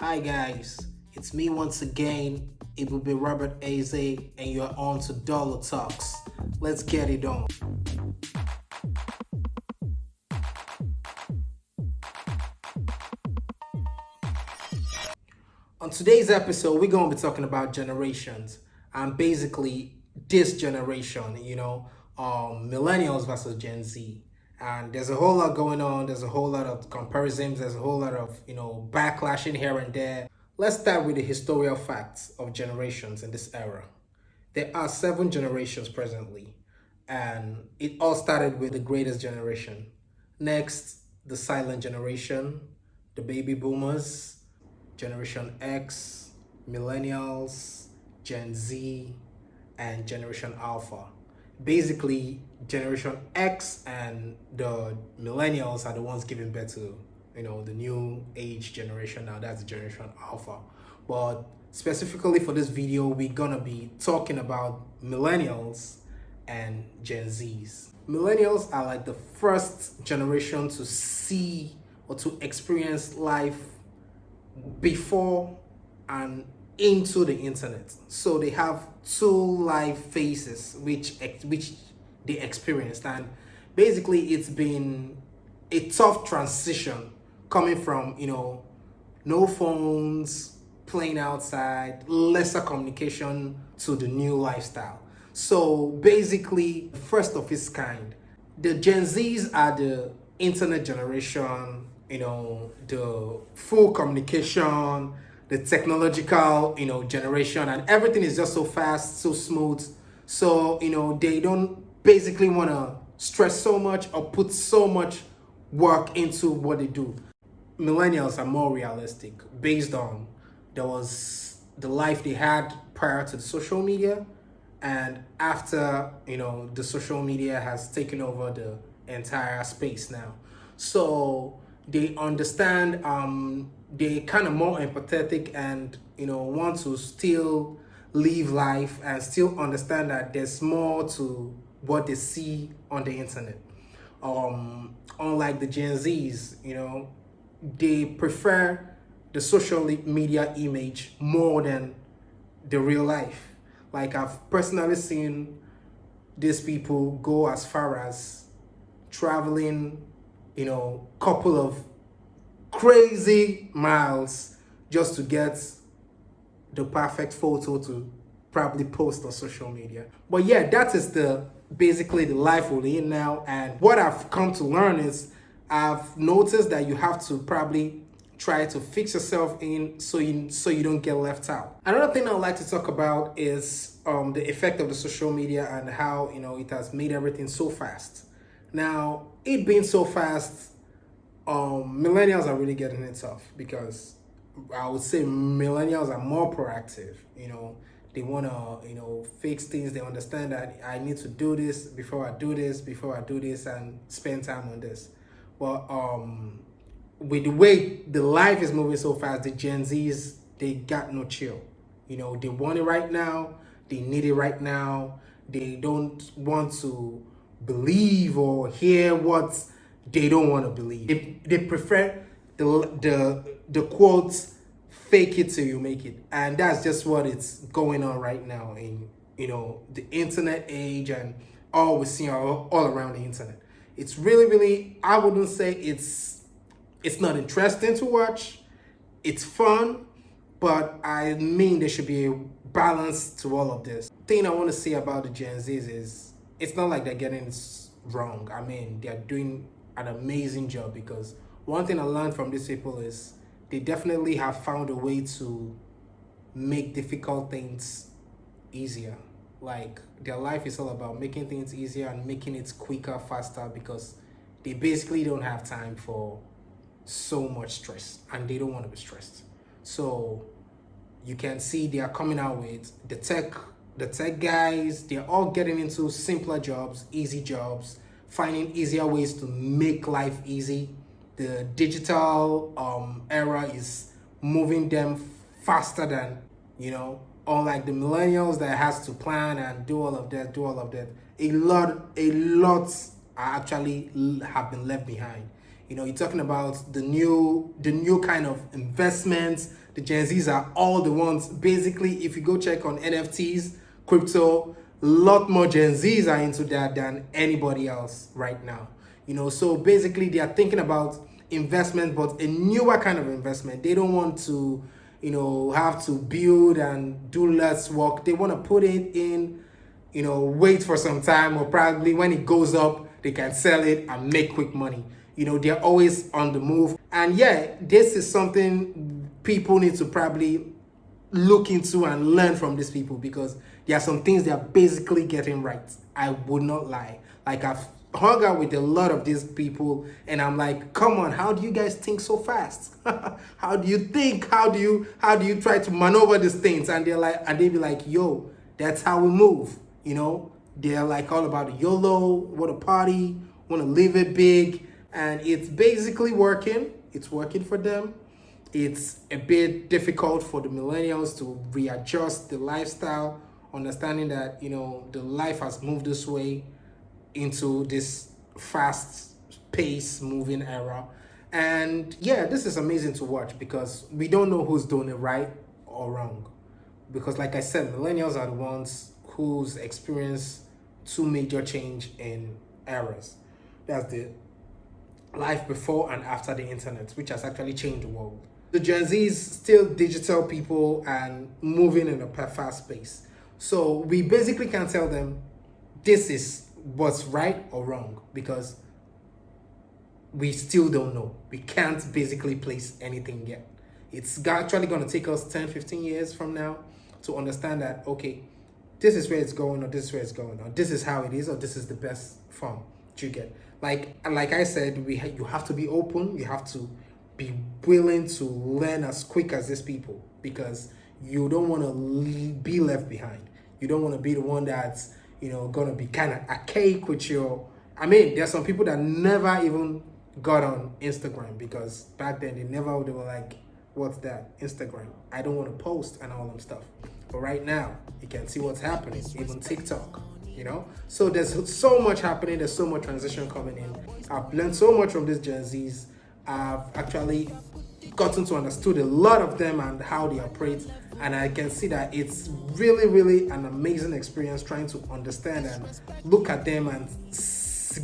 Hi guys, it's me once again. It will be Robert Aze, and you're on to Dollar Talks. Let's get it on. On today's episode, we're going to be talking about generations and basically this generation, millennials versus Gen Z. And there's a whole lot going on. There's a whole lot of comparisons. There's a whole lot of, backlashing here and there. Let's start with the historical facts of generations in this era. There are 7 generations presently, and it all started with the greatest generation. Next, the silent generation, the baby boomers, Generation X, Millennials, Gen Z, and Generation Alpha. Basically, Generation X and the Millennials are the ones giving birth to, the new age generation now. That's Generation Alpha. But specifically for this video, we're gonna be talking about Millennials and Gen Zs. Millennials are like the first generation to see or to experience life before and into the internet. So they have 2 life phases which they experienced, and basically it's been a tough transition coming from no phones, playing outside, lesser communication to the new lifestyle. So basically, first of its kind, the Gen Zs are the internet generation, the full communication, the technological, generation, and everything is just so fast, so smooth. So, they don't basically want to stress so much or put so much work into what they do. Millennials are more realistic based on there was the life they had prior to the social media and after the social media has taken over the entire space now. So they understand, they kind of more empathetic and want to still live life and still understand that there's more to what they see on the internet. Unlike the Gen Zs, they prefer the social media image more than the real life. Like, I've personally seen these people go as far as traveling, couple of crazy miles just to get the perfect photo to probably post on social media. But yeah, that is basically the life we're in now. And what I've come to learn is I've noticed that you have to probably try to fix yourself in so you don't get left out. Another thing I'd like to talk about is the effect of the social media and how it has made everything so fast. Now, it being so fast, millennials are really getting it tough because I would say millennials are more proactive. They want to fix things. They understand that I need to do this before I do this and spend time on this. But with the way the life is moving so fast, the Gen Zs, they got no chill. They want it right now. They need it right now. They don't want to believe or hear what they don't want to believe. They prefer the quotes, fake it till you make it. And that's just what it's going on right now in the internet age and all we're seeing all around the internet. It's really, really, I wouldn't say it's not interesting to watch. It's fun, but I mean there should be a balance to all of this. The thing I want to say about the Gen Zs is it's not like they're getting it wrong. I mean, they're doing an amazing job, because one thing I learned from these people is they definitely have found a way to make difficult things easier. Like, their life is all about making things easier and making it quicker, faster, because they basically don't have time for so much stress and they don't want to be stressed. So you can see they are coming out with the tech guys. They're all getting into simpler jobs, easy jobs, finding easier ways to make life easy. The digital era is moving them faster than unlike the millennials that has to plan and do all of that. A lot are actually have been left behind. You're talking about the new kind of investments, The Gen Zs are all the ones. Basically, if you go check on NFTs, crypto, a lot more Gen Zs are into that than anybody else right now. So basically they are thinking about investment, but a newer kind of investment. They don't want to, have to build and do less work. They want to put it in, wait for some time, or probably when it goes up, they can sell it and make quick money. They're always on the move. And yeah, this is something people need to probably look into and learn from these people, because there are some things they are basically getting right. I would not lie. Like, I've hung out with a lot of these people and I'm like, come on, how do you guys think so fast? How do you think? How do you try to maneuver these things? And they be like, yo, that's how we move. They're like all about YOLO, what a party, want to live it big. And it's basically working. It's working for them. It's a bit difficult for the millennials to readjust the lifestyle, understanding that, the life has moved this way into this fast pace moving era. And yeah, this is amazing to watch, because we don't know who's doing it right or wrong. Because like I said, millennials are the ones who's experienced two major change in eras. That's the life before and after the internet, which has actually changed the world. The Gen Z is still digital people and moving in a fast pace. So we basically can tell them this is what's right or wrong, because we still don't know. We can't basically place anything yet. It's actually going to take us 10, 15 years from now to understand that, okay, this is where it's going, or this is where it's going, or this is how it is, or this is the best form. Do you get? Like I said, you have to be open. You have to be willing to learn as quick as these people, because you don't want to be left behind. You don't want to be the one that's, going to be kind of archaic with your... I mean, there's some people that never even got on Instagram, because back then they were like, what's that? Instagram. I don't want to post and all them stuff. But right now, you can see what's happening, even TikTok. So there's so much happening. There's so much transition coming in. I've learned so much from these Gen Zs. I've actually gotten to understand a lot of them and how they operate, and I can see that it's really, really an amazing experience trying to understand and look at them and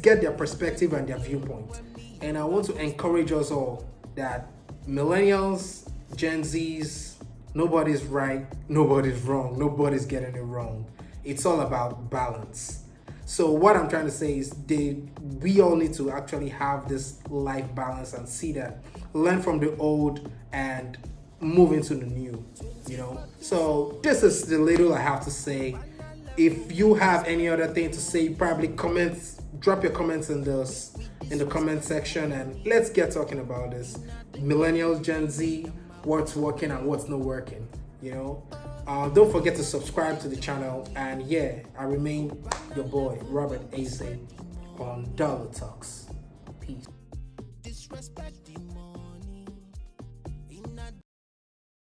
get their perspective and their viewpoint. And I want to encourage us all that millennials, Gen Zs, nobody's right, nobody's wrong, nobody's getting it wrong. It's all about balance. So what I'm trying to say is we all need to actually have this life balance and see that, learn from the old and move into the new, So this is the little I have to say. If you have any other thing to say, probably drop your comments in the comment section, and let's get talking about this. Millennials, Gen Z, what's working and what's not working, Don't forget to subscribe to the channel, and yeah, I remain your boy, Robert Aze, on Dollar Talks. Peace.